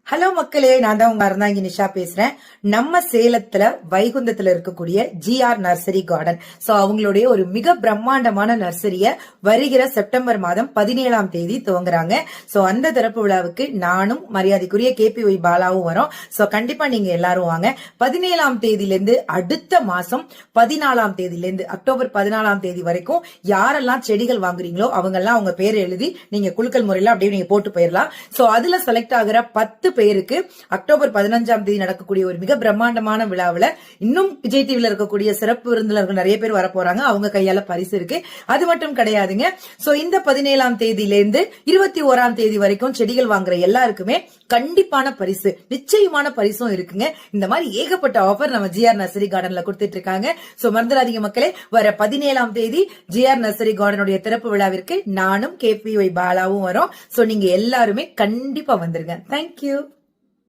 Hello மக்களே, நான் தான் உங்க அருணாங்கி நிஷா பேசுறேன். நம்ம சேலத்துல வைகுந்தத்துல இருக்கக்கூடிய GR நர்சரி கார்டன். சோ அவங்களுடைய ஒரு மிக பிரம்மாண்டமான நர்சரிய வருகிற செப்டம்பர் மாதம் 17ஆம் தேதி துவங்குறாங்க. சோ அந்த திறப்பு விழாவுக்கு நானும் மரியாதைக்குரிய KPY பாலாவும் வரோம். சோ கண்டிப்பா நீங்க எல்லாரும் வாங்க. 17ஆம் தேதியில இருந்து அடுத்த மாசம் 14ஆம் தேதியில இருந்து அக்டோபர் 14ஆம் தேதி வரைக்கும் யாரெல்லாம் செடிகள் வாங்குறீங்களோ அவங்க எல்லாம் அவங்க பேரை எழுதி நீங்க குலுக்கல் முறையில அப்படியே நீங்க போட்டு போயிடலாம். சோ அதுல செலக்ட் ஆகிற 10 பேருக்கு அக்டோபர் 15ஆம் தேதி நடக்கக்கூடிய ஒரு மிக பிரம்மாண்டமான விழாவில் இன்னும் விஜய் டிவில இருக்கக்கூடிய சிறப்பு விருந்தினர்கள் நிறைய பேர் வரப்போறாங்க. அவங்க கையால பரிசு இருக்கு. அது மட்டும் கிடையாதுங்க. சோ இந்த 17ஆம் தேதியிலிருந்து 21ஆம் தேதி வரைக்கும் செடிகள் வாங்குற எல்லாருக்குமே கண்டிப்பான பரிசு, நிச்சயமான பரிசும் இருக்குங்க. இந்த மாதிரி ஏகப்பட்ட ஆஃபர் நம்ம GR நர்சரி கார்டன்ல கொடுத்துட்டு இருக்காங்க. சோ மறந்துடாதீங்க மக்களே, வர 17ஆம் தேதி GR நர்சரி கார்டனுடைய திறப்பு விழாவிற்கு நானும் KPY பாலாவும் வரோம். சோ நீங்க எல்லாருமே கண்டிப்பா வந்துருங்க. தேங்க்யூ.